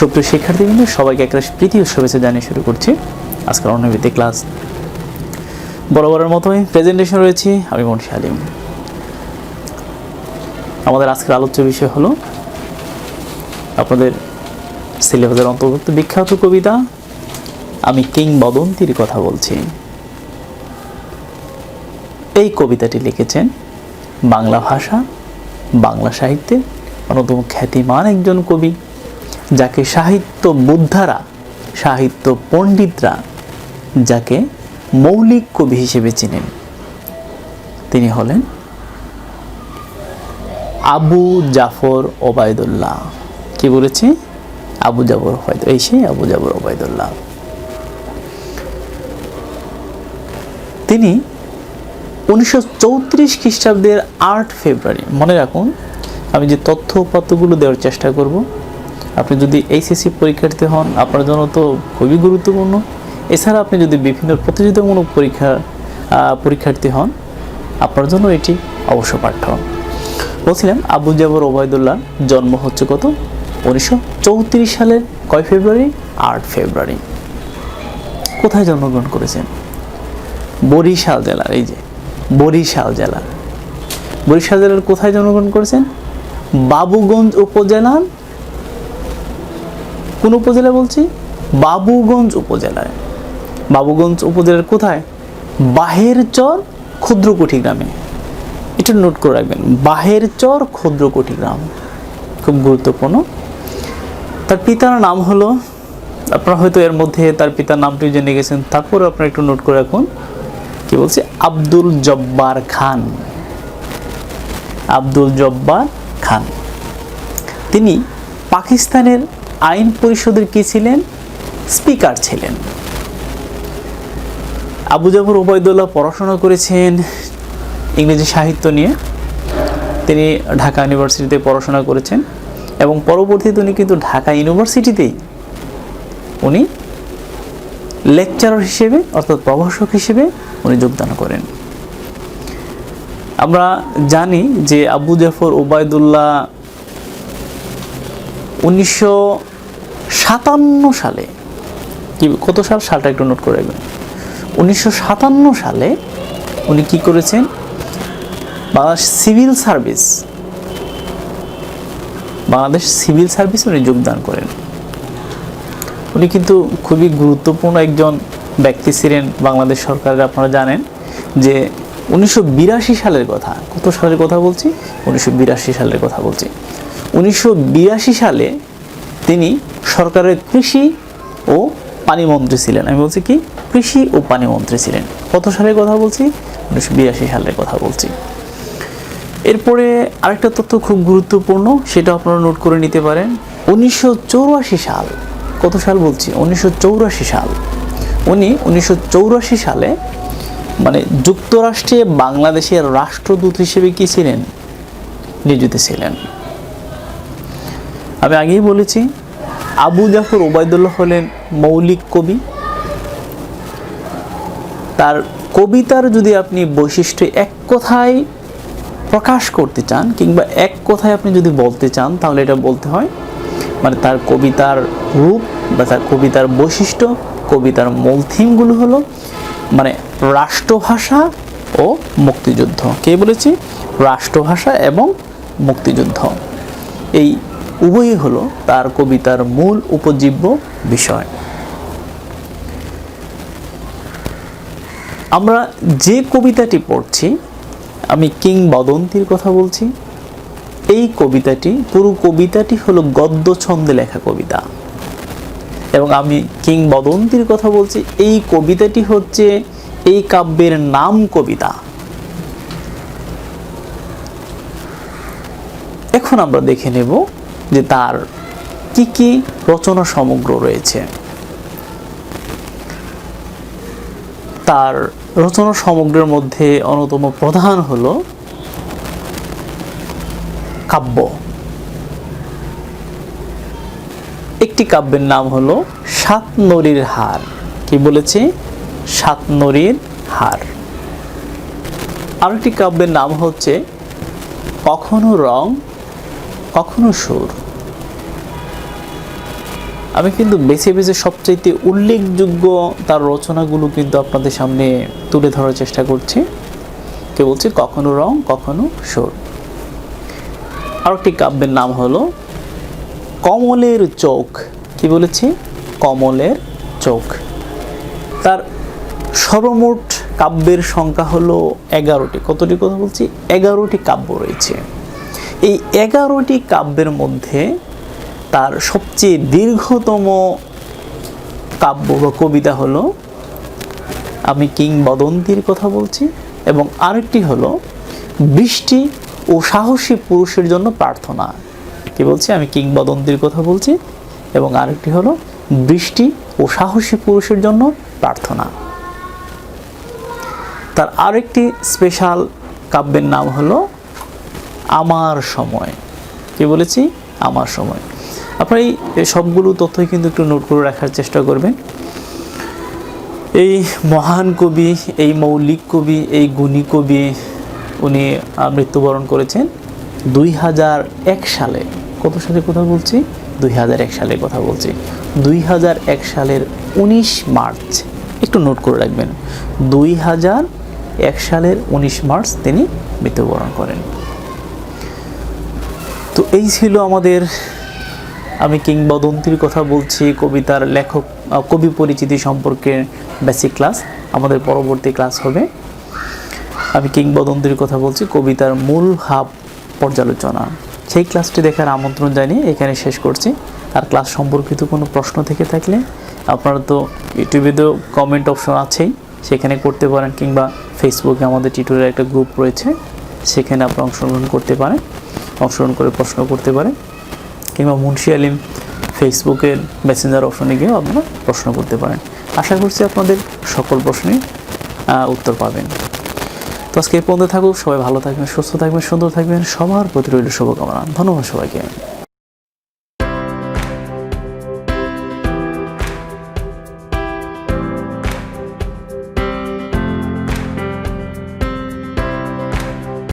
সুপ্রিয় শিক্ষার্থীবৃন্দ, সবাইকে একটা প্রীতি ও শুভেচ্ছা জানিয়ে শুরু করছি আজকের অন্যভিত্তিক ক্লাস। বরাবরের মতোই প্রেজেন্টেশন রয়েছি আমি মুন্সি আলিম। আমাদের আজকের আলোচ্য বিষয় হলো আপনাদের সিলেবাসের অন্তর্ভুক্ত বিখ্যাত কবিতা আমি কিংবদন্তির কথা বলছি। এই কবিতাটি লিখেছেন বাংলা ভাষা, বাংলা সাহিত্যের অন্যতম খ্যাতিমান একজন কবি, যাকে সাহিত্য বুদ্ধারা, সাহিত্য পণ্ডিতরা যাকে মৌলিক কবি হিসেবে চিনেন। তিনি হলেন আবু জাফর ওবায়দুল্লাহ। কি বলেছি? আবু জাফর ওবায়দুল্লাহ। এই সেই আবু জাফর ওবায়দুল্লাহ। তিনি 1934 খ্রিস্টাব্দের 8 ফেব্রুয়ারি, মনে রাখুন আমি যে তথ্য উপাত্তগুলো দেওয়ার চেষ্টা করব, আপনি যদি এইচএসসি পরীক্ষার্থী হন আপনার জন্য তো খুবই গুরুত্বপূর্ণ। এছাড়া আপনি যদি বিভিন্ন প্রতিযোগিতামূলক পরীক্ষার্থী হন আপনার জন্য এটি অবশ্য পাঠ্য। বলছিলাম আবু জাফর ওবায়দুল্লাহ জন্ম হচ্ছে কত? 1934 সালের কয় ফেব্রুয়ারি? 8 ফেব্রুয়ারি। কোথায় জন্মগ্রহণ করেছেন? বরিশাল জেলার। এই যে বরিশাল জেলা, বরিশাল জেলার কোথায় জন্মগ্রহণ করেছেন? বাবুগঞ্জ উপজেলার কোন উপজেলা বলছি? বাবুগঞ্জ উপজেলায়। বাবুগঞ্জ উপজেলার কোথায়? বাহেরচর ক্ষুদ্রকুঠি গ্রামে। এটা নোট করে রাখবেন, বাহেরচর ক্ষুদ্রকুঠি গ্রাম, খুব গুরুত্বপূর্ণ। তার পিতার নাম হলো, আপনারা হয়তো এর মধ্যে তার পিতার নামটি জেনে গেছেন, তারপর আপনারা একটু নোট করে রাখুন। কি বলছে? আব্দুল জব্বার খান। আব্দুল জব্বার খান। তিনি পাকিস্তানের আইন পরিষদের কি ছিলেন? স্পিকার ছিলেন। আবু জাফর ওবায়দুল্লাহ পড়াশোনা করেছেন ইংরেজি সাহিত্য নিয়ে। তিনি ঢাকা ইউনিভার্সিটিতে পড়াশোনা করেছেন এবং পরবর্তীতে উনি কিন্তু ঢাকা ইউনিভার্সিটিতেই উনি লেকচারার হিসেবে অর্থাৎ প্রভাষক হিসেবে উনি যোগদান করেন। আমরা জানি যে আবু জাফর ওবায়দুল্লাহ 1957 সালে, কত সালটা একটু নোট করে রাখবেন, 1957 সালে উনি কি করেছেন? বাংলাদেশ সিভিল সার্ভিস উনি যোগদান করেন। উনি কিন্তু খুবই গুরুত্বপূর্ণ একজন ব্যক্তি ছিলেন বাংলাদেশ সরকারের। আপনারা জানেন যে 1982 সালের কথা, কত সালের কথা বলছি? 1982 সালের কথা বলছি। 1982 সালে তিনি সরকারের কৃষি ও পানি মন্ত্রী ছিলেন। আমি বলছি কি? কৃষি ও পানি মন্ত্রী ছিলেন। কত সালের কথা বলছি? 1982 সালের কথা বলছি। এরপরে আরেকটা তথ্য খুব গুরুত্বপূর্ণ, সেটা আপনারা নোট করে নিতে পারেন। 1984 সাল, কত সাল বলছি? 1984 সাল। উনি 1984 সালে মানে যুক্তরাষ্ট্রে বাংলাদেশের রাষ্ট্রদূত হিসেবে কি ছিলেন? নিয়োজিত ছিলেন। আমি আগেই বলেছি আবু জাফর ওবায়দুল্লাহ হলেন মৌলিক কবি। তার কবিতার যদি আপনি বৈশিষ্ট্য এক কথায় প্রকাশ করতে চান কিংবা এক কথায় আপনি যদি বলতে চান, তাহলে এটা বলতে হয় মানে তার কবিতার রূপ বা তার কবিতার বৈশিষ্ট্য, কবিতার মূল থিমগুলো হলো মানে রাষ্ট্রভাষা ও মুক্তিযুদ্ধ। কে বলেছি? রাষ্ট্রভাষা এবং মুক্তিযুদ্ধ, এই উভয়ই হলো তার কবিতার মূল উপজীব্য বিষয়। আমরা যে কবিতাটি পড়ছি, আমি কিংবদন্তির কথা বলছি। এই কবিতাটি, পুরো কবিতাটি হলো গদ্য ছন্দে লেখা কবিতা এবং আমি কিংবদন্তির কথা বলছি। এই কবিতাটি হচ্ছে এই কাব্যের নাম কবিতা। এখন আমরা দেখে নেব যে তার কি কি রচনা সমগ্র রয়েছে। তার রচনা সমগ্রের মধ্যে অন্যতম প্রধান হলো কাব্য। একটি কাব্যের নাম হলো সাত নরীর হার। কি বলেছে? সাত নরীর হার। আরেকটি কাব্যের নাম হচ্ছে কখনো রং কখনো সুর। আমি কিন্তু বেছে বেছে সবচাইতে উল্লেখযোগ্য তার রচনাগুলো কিন্তু আপনাদের সামনে তুলে ধরার চেষ্টা করছি। কে বলছি, কখনো রং কখনো সুর। আর একটি কাব্যের নাম হলো কমলের চোখ। কি বলেছি? কমলের চোখ। তার সর্বমোট কাব্যের সংখ্যা হলো 11টি। কতটি কথা বলছি? 11টি কাব্য রয়েছে। এই 11টি কাব্যের মধ্যে তার সবচেয়ে দীর্ঘতম কাব্য বা কবিতা হলো আমি কিংবদন্তির কথা বলছি, এবং আরেকটি হলো বৃষ্টি ও সাহসী পুরুষের জন্য প্রার্থনা। কি বলছি? আমি কিংবদন্তির কথা বলছি, এবং আরেকটি হলো বৃষ্টি ও সাহসী পুরুষের জন্য প্রার্থনা। তার আরেকটি স্পেশাল কাব্যের নাম হলো আমার সময়। কি বলেছি? আমার সময়। আপনারা এই সবগুলো তথ্যই কিন্তু একটু নোট করে রাখার চেষ্টা করবেন। এই মহান কবি, এই মৌলিক কবি, এই গুণী কবি উনি মৃত্যুবরণ করেছেন 2001 সালে। কত সালে কথা বলছি? 2001 সালের কথা বলছি। 2001 সালের 19 মার্চ। একটু নোট করে রাখবেন, 2001 সালের 19 মার্চ তিনি মৃত্যুবরণ করেন। তো এই ছিল আমাদের আমি কিংবদন্তির কথা বলছি কবিতার লেখক, কবি পরিচিতি সম্পর্কে বেসিক ক্লাস। আমাদের পরবর্তী ক্লাস হবে আমি কিংবদন্তির কথা বলছি কবিতার মূল ভাব পর্যালোচনা। সেই ক্লাসটি দেখার আমন্ত্রণ জানিয়ে এখানে শেষ করছি। আর ক্লাস সম্পর্কিত কোনো প্রশ্ন থেকে থাকলে আপনারা তো ইউটিউবে তো কমেন্ট অপশন আছেই, সেখানে করতে পারেন, কিংবা ফেসবুকে আমাদের টিউটোরিয়াল একটা গ্রুপ রয়েছে, সেখানে আপনারা অংশগ্রহণ করতে পারেন, অংশগ্রহণ করে প্রশ্ন করতে পারেন, কিংবা মুন্সি আলিম ফেসবুকের মেসেঞ্জার অপশনে গিয়েও আপনারা প্রশ্ন করতে পারেন। আশা করছি আপনাদের সকল প্রশ্নের উত্তর পাবেন। তো আজকে এই পর্যন্ত থাকুক। সবাই ভালো থাকবেন, সুস্থ থাকবেন, সুন্দর থাকবেন। সবার প্রতি রইল শুভকামনা। ধন্যবাদ সবাইকে।